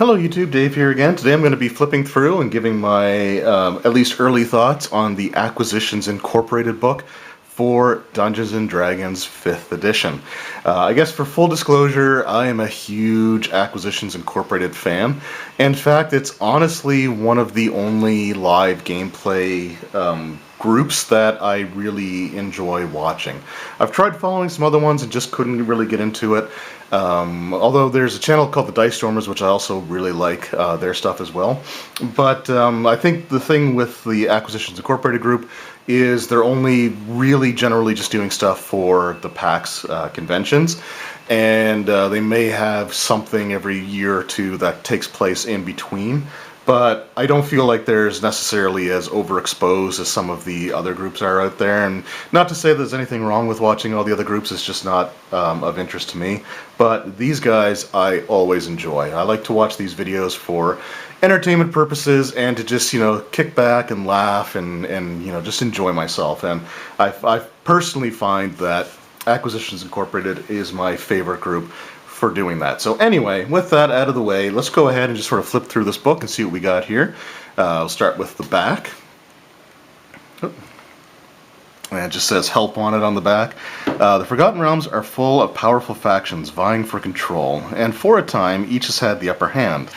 Hello YouTube, Dave here again. Today I'm going to be flipping through and giving my at least early thoughts on the Acquisitions Incorporated book for Dungeons & Dragons 5th edition. I guess for full disclosure, I am a huge Acquisitions Incorporated fan. In fact, it's honestly one of the only live gameplay groups that I really enjoy watching. I've tried following some other ones and just couldn't really get into it. Although there's a channel called the Dice Stormers, which I also really like their stuff as well. But I think the thing with the Acquisitions Incorporated group is they're only really generally just doing stuff for the PAX conventions. And they may have something every year or two that takes place in between. But I don't feel like there's necessarily as overexposed as some of the other groups are out there. And not to say there's anything wrong with watching all the other groups, it's just not of interest to me. But these guys I always enjoy. I like to watch these videos for entertainment purposes and to just, kick back and laugh and just enjoy myself. And I personally find that Acquisitions Incorporated is my favorite group for doing that. So anyway, with that out of the way, let's go ahead and just sort of flip through this book and see what we got here. I'll start with the back. And it just says help on it on the back. The Forgotten Realms are full of powerful factions vying for control, and for a time each has had the upper hand.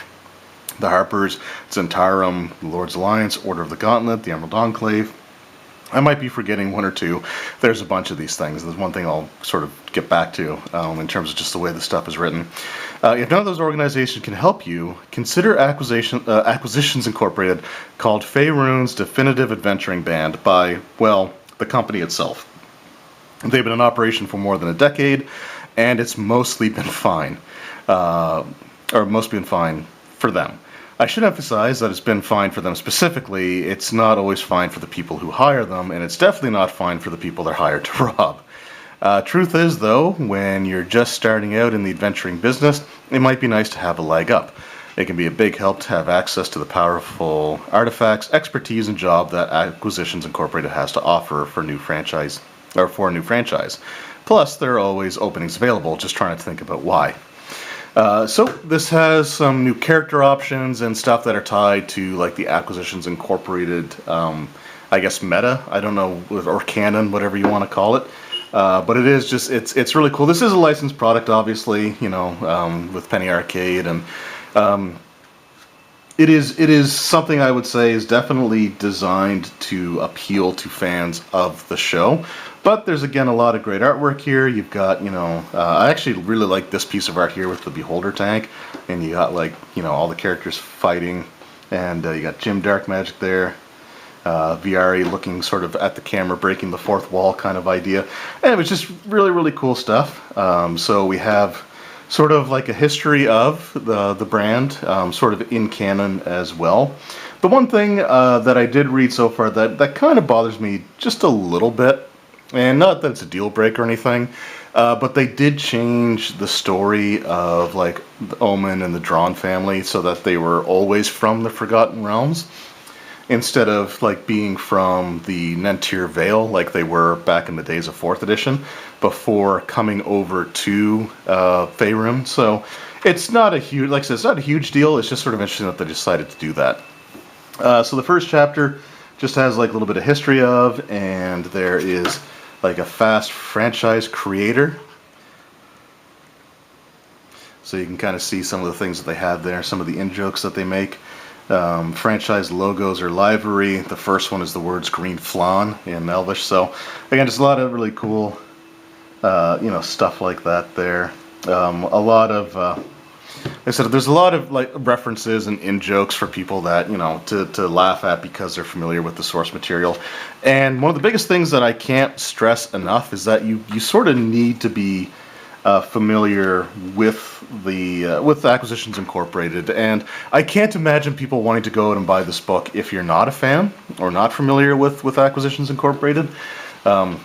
The Harpers, Zentarum, the Lord's Alliance, Order of the Gauntlet, the Emerald Enclave. I might be forgetting one or two. There's a bunch of these things. There's one thing I'll sort of get back to in terms of just the way the stuff is written. If none of those organizations can help you, consider Acquisitions Incorporated, called Faerun's Definitive Adventuring Band by, well, the company itself. They've been in operation for more than a decade, and it's mostly been fine. Or mostly been fine for them. I should emphasize that it's been fine for them specifically. It's not always fine for the people who hire them, and it's definitely not fine for the people they're hired to rob. Truth is, though, when you're just starting out in the adventuring business, it might be nice to have a leg up. It can be a big help to have access to the powerful artifacts, expertise, and job that Acquisitions Incorporated has to offer for a new franchise. Plus, there are always openings available, just trying to think about why. So this has some new character options and stuff that are tied to like the Acquisitions Incorporated, I guess meta. I don't know, or canon, whatever you want to call it. But it is just it's really cool. This is a licensed product, obviously, with Penny Arcade, and it is something I would say is definitely designed to appeal to fans of the show. But there's, again, a lot of great artwork here. You've got, I actually really like this piece of art here with the Beholder tank. And you got, all the characters fighting. And you got Jim Darkmagic there. Viari looking sort of at the camera, breaking the fourth wall kind of idea. And it was just really, really cool stuff. So we have sort of like a history of the brand, sort of in canon as well. The one thing that I did read so far that kind of bothers me just a little bit, and not that it's a deal breaker or anything, but they did change the story of like the Omen and the Drawn family so that they were always from the Forgotten Realms instead of like being from the Nentir Vale like they were back in the days of 4th edition before coming over to Faerun. So it's not a huge, like I said, it's not a huge deal. It's just sort of interesting that they decided to do that. So the first chapter just has like a little bit of history of, and there is like a fast franchise creator. So you can kind of see some of the things that they have there, some of the in-jokes that they make. Franchise logos or livery. The first one is the words Green Flan in Elvish. So again, just a lot of really cool, stuff like that there. A lot of, like I said, there's a lot of like references and in-jokes for people that, to laugh at because they're familiar with the source material. And one of the biggest things that I can't stress enough is that you sort of need to be familiar with with Acquisitions Incorporated, and I can't imagine people wanting to go out and buy this book if you're not a fan or not familiar with Acquisitions Incorporated. And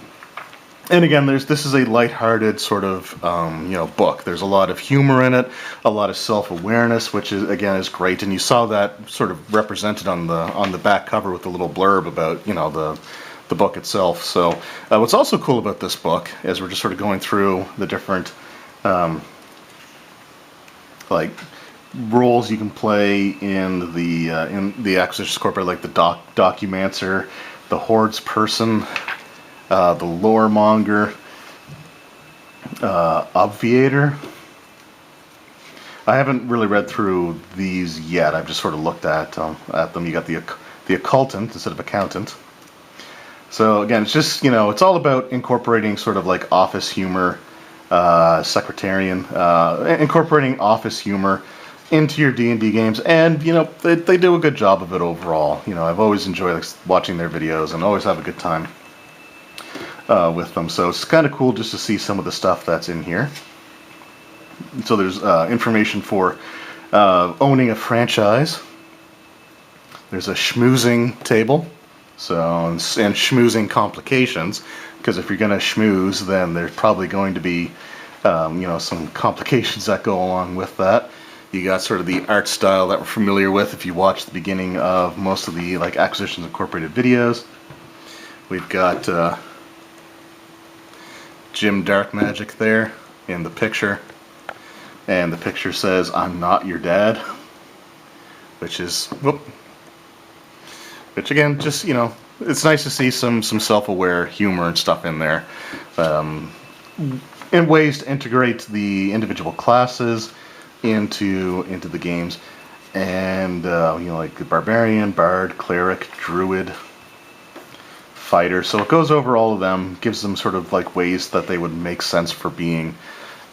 again, this is a lighthearted sort of book. There's a lot of humor in it, a lot of self-awareness, which is great. And you saw that sort of represented on the back cover with the little blurb about the book itself. So what's also cool about this book, as we're just sort of going through the different roles you can play in the Acquisitions Corporate, like the Documancer, the Hordes Person, the Loremonger, Obviator. I haven't really read through these yet. I've just sort of looked at them. You got the Occultant instead of Accountant. So again, it's just, it's all about incorporating sort of like office humor, secretarian, incorporating office humor into your D&D games, and they do a good job of it overall. I've always enjoyed watching their videos and always have a good time with them. So it's kind of cool just to see some of the stuff that's in here. So there's information for owning a franchise. There's a schmoozing table, and schmoozing complications, because if you're going to schmooze, then there's probably going to be some complications that go along with that. You got sort of the art style that we're familiar with if you watch the beginning of most of the Acquisitions Incorporated videos. We've got Jim Dark Magic there in the picture, and the picture says, "I'm not your dad," which again, just it's nice to see some self-aware humor and stuff in there, in ways to integrate the individual classes into the games, and like the Barbarian, Bard, Cleric, Druid, Fighter. So it goes over all of them, gives them sort of like ways that they would make sense for being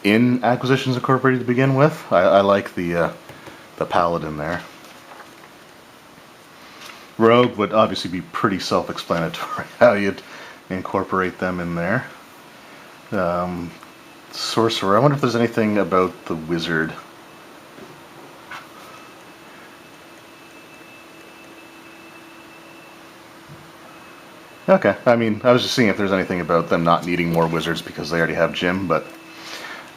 in Acquisitions Incorporated to begin with. I like the Paladin there. Rogue would obviously be pretty self-explanatory how you'd incorporate them in there. Sorcerer, I wonder if there's anything about the Wizard. Okay, I mean, I was just seeing if there's anything about them not needing more wizards because they already have Jim, but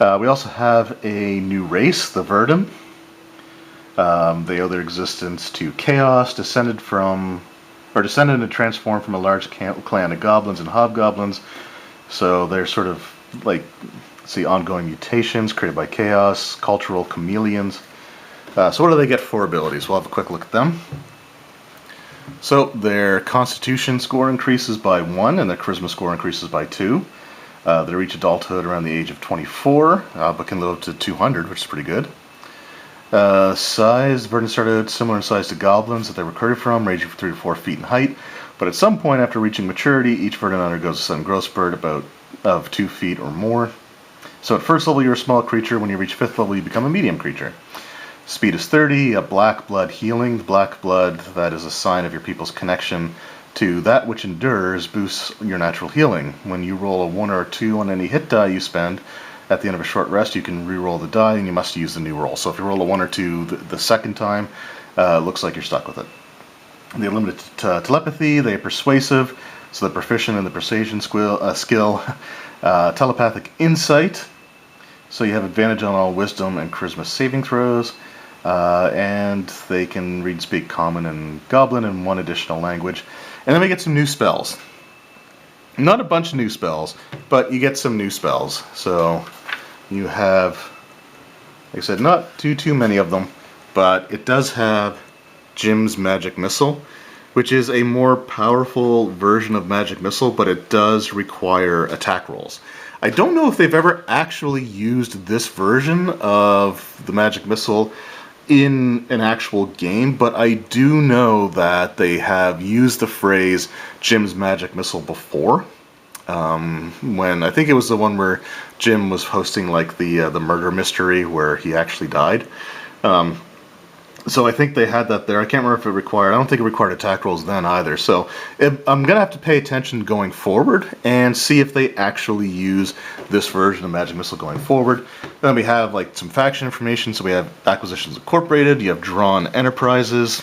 we also have a new race, the Verdan. They owe their existence to chaos, descended and transformed from a large clan of goblins and hobgoblins. So they're sort of like, ongoing mutations created by chaos, cultural chameleons. So what do they get for abilities? We'll have a quick look at them. So their Constitution score increases by 1, and their Charisma score increases by 2. They reach adulthood around the age of 24, but can live up to 200, which is pretty good. Size, Verdan started similar in size to goblins that they recruited from, ranging from 3 to 4 feet in height. But at some point after reaching maturity, each Verdan undergoes a sudden growth spurt of 2 feet or more. So at first level, you're a small creature. When you reach 5th level, you become a medium creature. Speed is 30, a black blood healing. The black blood, that is a sign of your people's connection to that which endures, boosts your natural healing. When you roll a 1 or a 2 on any hit die you spend, at the end of a short rest, you can re-roll the die, and you must use the new roll. So if you roll a 1 or 2 the second time, it looks like you're stuck with it. They have limited telepathy, they are persuasive, so they're proficient in the persuasion skill. Telepathic insight, so you have advantage on all wisdom and charisma saving throws. And they can read and speak Common and Goblin and 1 additional language. And then we get some new spells. Not a bunch of new spells, but you get some new spells. So you have, like I said, not too many of them, but it does have Jim's Magic Missile, which is a more powerful version of Magic Missile, but it does require attack rolls. I don't know if they've ever actually used this version of the Magic Missile in an actual game, but I do know that they have used the phrase Jim's Magic Missile before. When I think it was the one where Jim was hosting like the murder mystery where he actually died. So I think they had that there. I can't remember if it required. I don't think it required attack rolls then either. So I'm gonna have to pay attention going forward and see if they actually use this version of Magic Missile going forward. Then we have like some faction information. So we have Acquisitions Incorporated. You have Drawn Enterprises,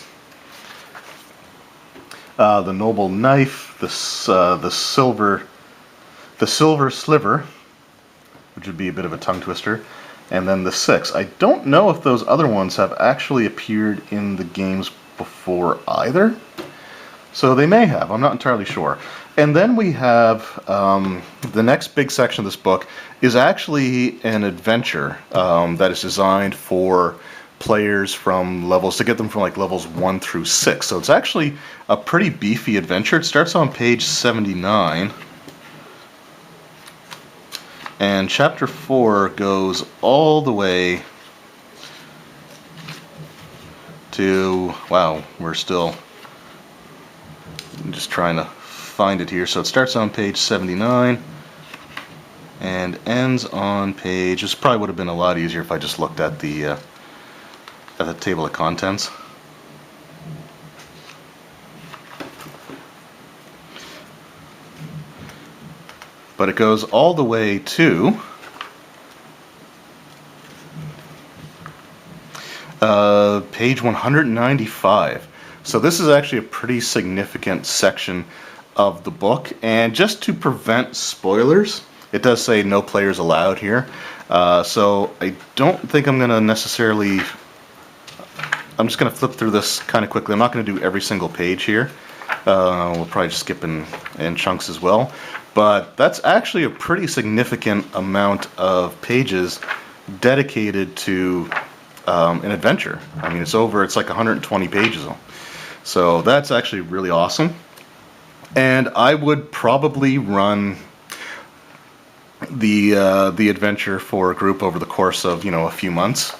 the Noble Knife, the Silver Sliver, which would be a bit of a tongue twister. And then the 6. I don't know if those other ones have actually appeared in the games before either. So they may have. I'm not entirely sure. And then we have the next big section of this book is actually an adventure that is designed for players from levels, to get them from like levels 1 through 6. So it's actually a pretty beefy adventure. It starts on page 79. And chapter 4 goes all the way to, wow, we're still just trying to find it here. So it starts on page 79 and ends on page, this probably would have been a lot easier if I just looked at the table of contents. But it goes all the way to page 195. So this is actually a pretty significant section of the book, and just to prevent spoilers, it does say no players allowed here. So I don't think I'm going to necessarily, I'm just going to flip through this kind of quickly. I'm not going to do every single page here. We'll probably just skip in chunks as well. But that's actually a pretty significant amount of pages dedicated to an adventure. I mean, it's like 120 pages. So that's actually really awesome. And I would probably run the adventure for a group over the course of, a few months.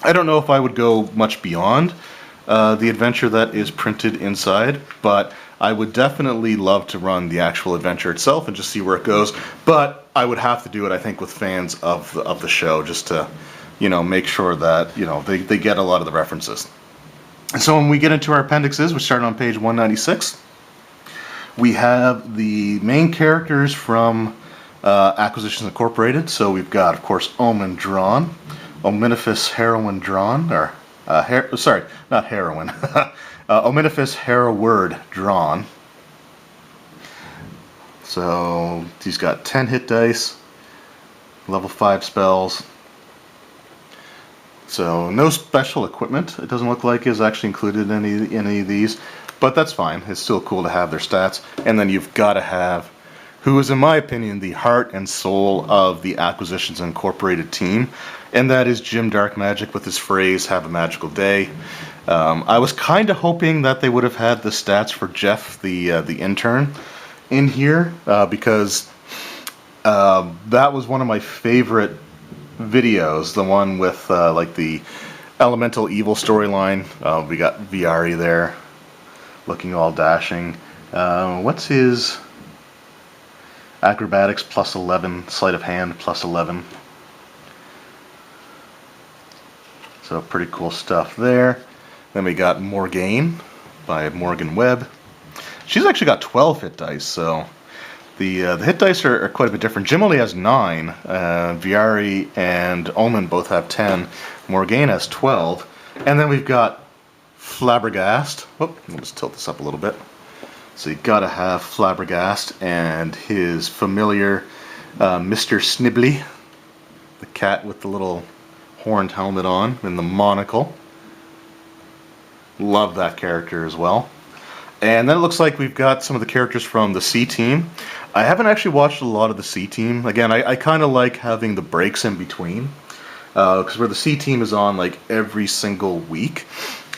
I don't know if I would go much beyond the adventure that is printed inside, but I would definitely love to run the actual adventure itself and just see where it goes. But I would have to do it, I think, with fans of the show, just to, make sure that, they get a lot of the references. And so when we get into our appendixes, we start on page 196. We have the main characters from Acquisitions Incorporated. So we've got, of course, Omen drawn, Omniphus Heroine drawn, or sorry, not heroine. Omniphus Heroward drawn. So he's got 10 hit dice, level 5 spells. So no special equipment. It doesn't look like is actually included in any of these, but that's fine. It's still cool to have their stats. And then you've got to have, who is in my opinion the heart and soul of the Acquisitions Incorporated team, and that is Jim Dark Magic with his phrase, "Have a magical day." I was kind of hoping that they would have had the stats for Jeff, the intern, in here, because that was one of my favorite videos, the one with like the elemental evil storyline. We got Viari there, looking all dashing. What's his acrobatics plus 11, sleight of hand plus 11? So pretty cool stuff there. Then we got Morgaine by Morgan Webb. She's actually got 12 hit dice, so the hit dice are quite a bit different. Jim only has 9. Viari and Omen both have 10. Morgaine has 12. And then we've got Flabbergast. Whoop, let me just tilt this up a little bit. So you gotta have Flabbergast and his familiar Mr. Snibbly, the cat with the little horned helmet on and the monocle. Love that character as well. And then it looks like we've got some of the characters from the C Team. I haven't actually watched a lot of the C Team. Again, I kind of like having the breaks in between, because where the C Team is on like every single week,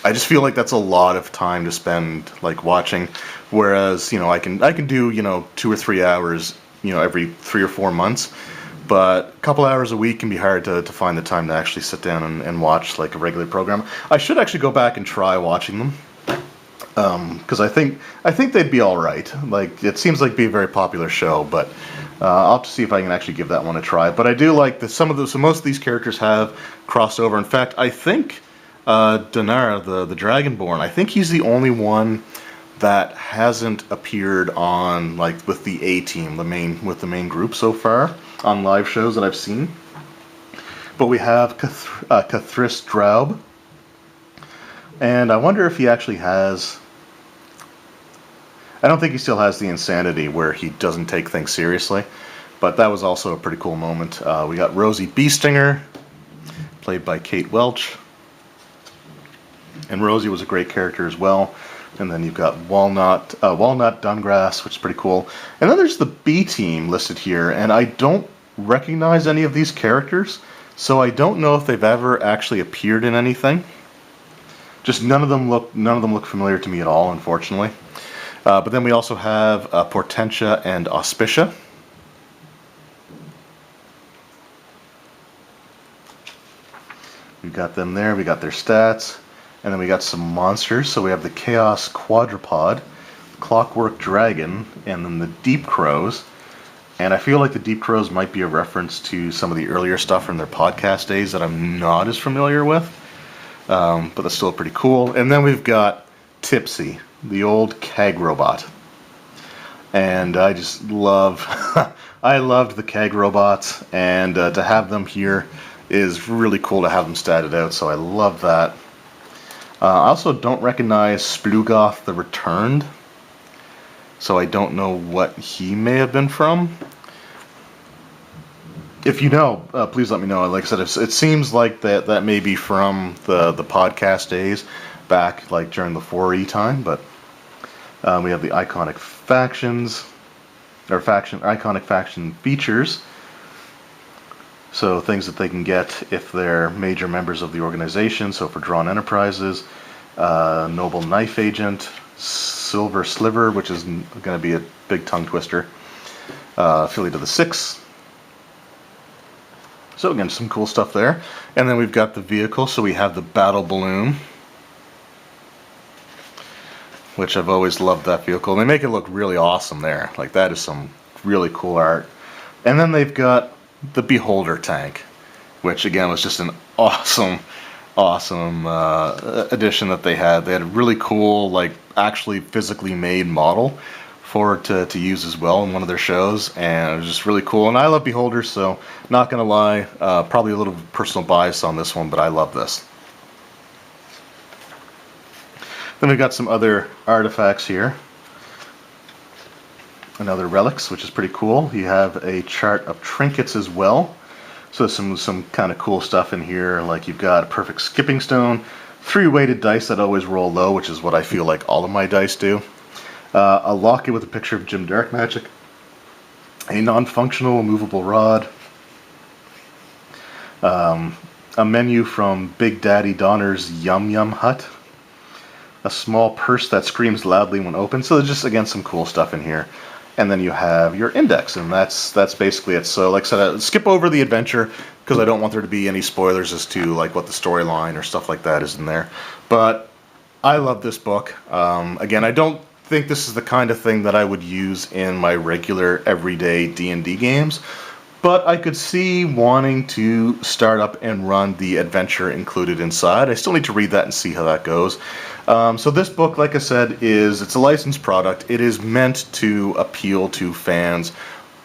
I just feel like that's a lot of time to spend like watching. Whereas, I can do 2 or 3 hours every 3 or 4 months. But a couple hours a week can be hard to find the time to actually sit down and watch like a regular program. I should actually go back and try watching them, because I think they'd be all right. Like, it seems like be a very popular show, but I'll have to see if I can actually give that one a try. But I do like that so most of these characters have crossed over. In fact, I think Danara, the Dragonborn, I think he's the only one that hasn't appeared on like with the A Team, the main group so far on live shows that I've seen. But we have Cathris Draub, and I wonder if he actually has. I don't think he still has the insanity where he doesn't take things seriously, but that was also a pretty cool moment. We got Rosie Beestinger, played by Kate Welch, and Rosie was a great character as well. And then you've got Walnut Dungrass, which is pretty cool. And then there's the B Team listed here, and I don't recognize any of these characters. So I don't know if they've ever actually appeared in anything. Just none of them look familiar to me at all, unfortunately. But then we also have Portentia and Auspicia. We've got them there, we got their stats, and then we got some monsters. So we have the Chaos Quadrupod, Clockwork Dragon, and then the Deep Crows. And I feel like the Deep Crows might be a reference to some of the earlier stuff from their podcast days that I'm not as familiar with. But that's still pretty cool. And then we've got Tipsy, the old keg robot. And I just love, I loved the keg robots, and to have them here is really cool to have them statted out, so I love that. I also don't recognize Splugoth the Returned, so I don't know what he may have been from. If you know, please let me know. Like I said, it seems like that may be from the podcast days back, like during the 4E time. But we have the iconic factions, or iconic faction features. So things that they can get if they're major members of the organization. So for Drawn Enterprises, Noble Knife Agent, Silver Sliver, which is going to be a big tongue twister, Affiliate of the Six. So again, some cool stuff there. And then we've got the vehicle. So we have the Battle Balloon, which I've always loved that vehicle. They make it look really awesome there. Like, that is some really cool art. And then they've got the Beholder tank, which again was just an awesome addition that they had. They had a really cool, like, actually physically made model for it to use as well in one of their shows, and it was just really cool. And I love Beholders, so not gonna lie, probably a little personal bias on this one, but I love this. Then we've got some other artifacts here. Another relics, which is pretty cool. You have a chart of trinkets as well. So some kind of cool stuff in here, like you've got a perfect skipping stone, 3 weighted dice that always roll low, which is what I feel like all of my dice do. A locket with a picture of Jim Darkmagic, a non-functional movable rod, a menu from Big Daddy Donner's Yum Yum Hut, a small purse that screams loudly when opened. So there's just, again, some cool stuff in here. And then you have your index, and that's basically it. So like I said, I'll skip over the adventure because I don't want there to be any spoilers as to like what the storyline or stuff like that is in there. But I love this book. Again, I don't think this is the kind of thing that I would use in my regular everyday D&D games, but I could see wanting to start up and run the adventure included inside. I still need to read that and see how that goes. So this book, like I said, it's a licensed product. It is meant to appeal to fans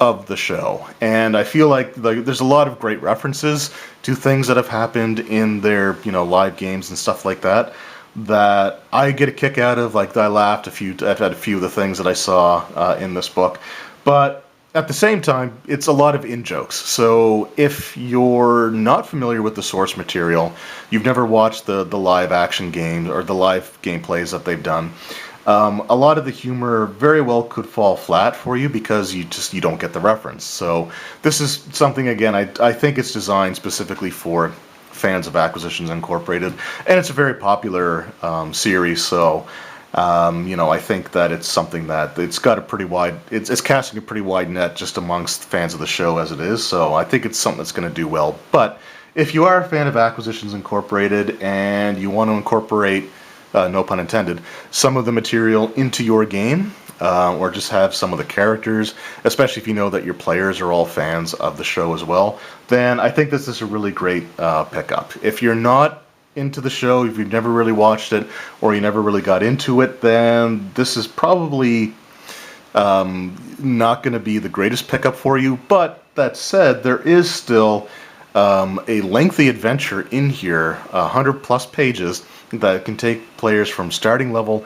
of the show, and I feel like there's a lot of great references to things that have happened in their live games and stuff like that I get a kick out of. Like, I laughed at a few of the things that I saw in this book, but at the same time, it's a lot of in-jokes. So if you're not familiar with the source material, you've never watched the live action games or the live gameplays that they've done, a lot of the humor very well could fall flat for you because you don't get the reference. So this is something, again, I think it's designed specifically for fans of Acquisitions Incorporated, and it's a very popular series, so I think that it's something that it's got a pretty wide, it's casting a pretty wide net just amongst fans of the show as it is, so I think it's something that's going to do well. But if you are a fan of Acquisitions Incorporated and you want to incorporate, no pun intended, some of the material into your game, or just have some of the characters, especially if you know that your players are all fans of the show as well, then I think this is a really great pickup. If you're not into the show, if you've never really watched it, or you never really got into it, then this is probably not going to be the greatest pickup for you. But that said, there is still a lengthy adventure in here, 100 plus pages, that can take players from starting level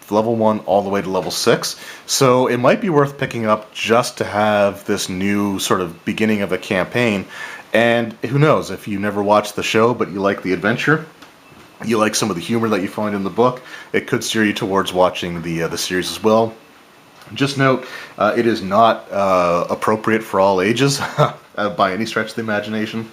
1 all the way to level 6. So it might be worth picking up just to have this new sort of beginning of a campaign. And who knows, if you never watched the show but you like the adventure, you like some of the humor that you find in the book, it could steer you towards watching the series as well. Just note, it is not appropriate for all ages by any stretch of the imagination.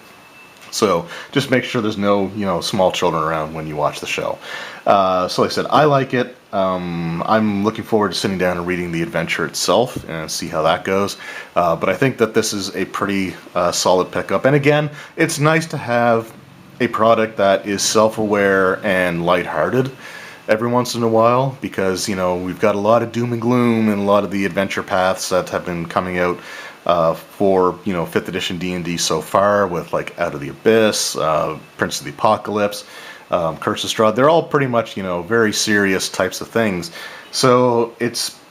So just make sure there's no, small children around when you watch the show. So like I said, I like it. I'm looking forward to sitting down and reading the adventure itself and see how that goes. But I think that this is a pretty solid pickup. And again, it's nice to have a product that is self-aware and lighthearted every once in a while, because we've got a lot of doom and gloom and a lot of the adventure paths that have been coming out for 5th edition D&D so far, with like Out of the Abyss, Prince of the Apocalypse, Curse of Strahd. They're all pretty much very serious types of things. So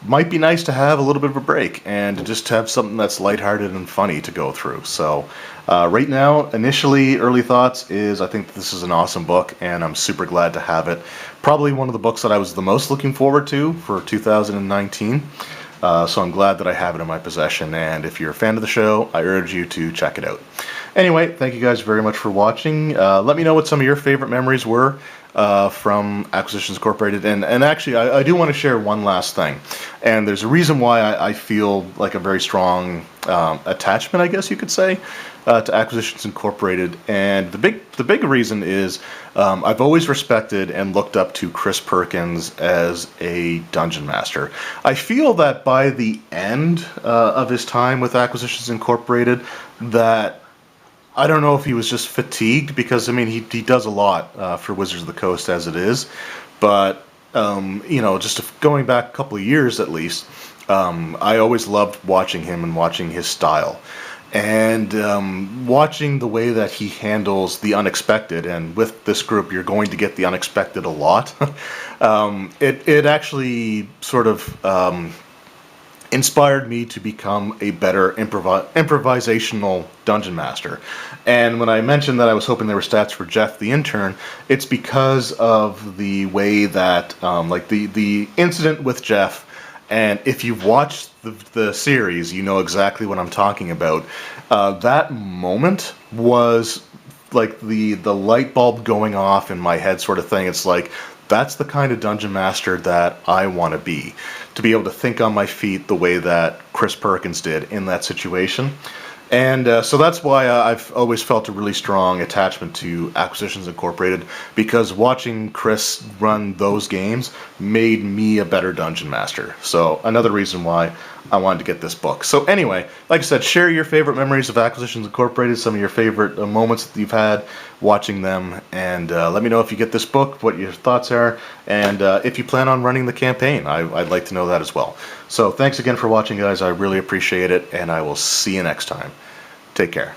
might be nice to have a little bit of a break and to just have something that's lighthearted and funny to go through. So right now, initially, early thoughts is I think this is an awesome book, and I'm super glad to have it. Probably one of the books that I was the most looking forward to for 2019. So I'm glad that I have it in my possession, and if you're a fan of the show, I urge you to check it out. Anyway, thank you guys very much for watching. Let me know what some of your favorite memories were from Acquisitions Incorporated. And actually, I do want to share one last thing. And there's a reason why I feel like a very strong attachment, I guess you could say, to Acquisitions Incorporated. And the big reason is I've always respected and looked up to Chris Perkins as a dungeon master. I feel that by the end of his time with Acquisitions Incorporated, that I don't know if he was just fatigued, because I mean he does a lot for Wizards of the Coast as it is, but just going back a couple of years at least, I always loved watching him and watching his style, and watching the way that he handles the unexpected. And with this group, you're going to get the unexpected a lot. It actually sort of inspired me to become a better improvisational dungeon master. And when I mentioned that I was hoping there were stats for Jeff the intern, it's because of the way that, like the incident with Jeff. And if you've watched the series, you know exactly what I'm talking about. That moment was like the light bulb going off in my head sort of thing. It's like, that's the kind of dungeon master that I want to be able to think on my feet the way that Chris Perkins did in that situation. And so that's why I've always felt a really strong attachment to Acquisitions Incorporated, because watching Chris run those games made me a better dungeon master. So another reason why I wanted to get this book. So anyway, like I said, share your favorite memories of Acquisitions Incorporated, some of your favorite moments that you've had watching them, and let me know if you get this book, what your thoughts are, and if you plan on running the campaign. I'd like to know that as well. So thanks again for watching, guys. I really appreciate it, and I will see you next time. Take care.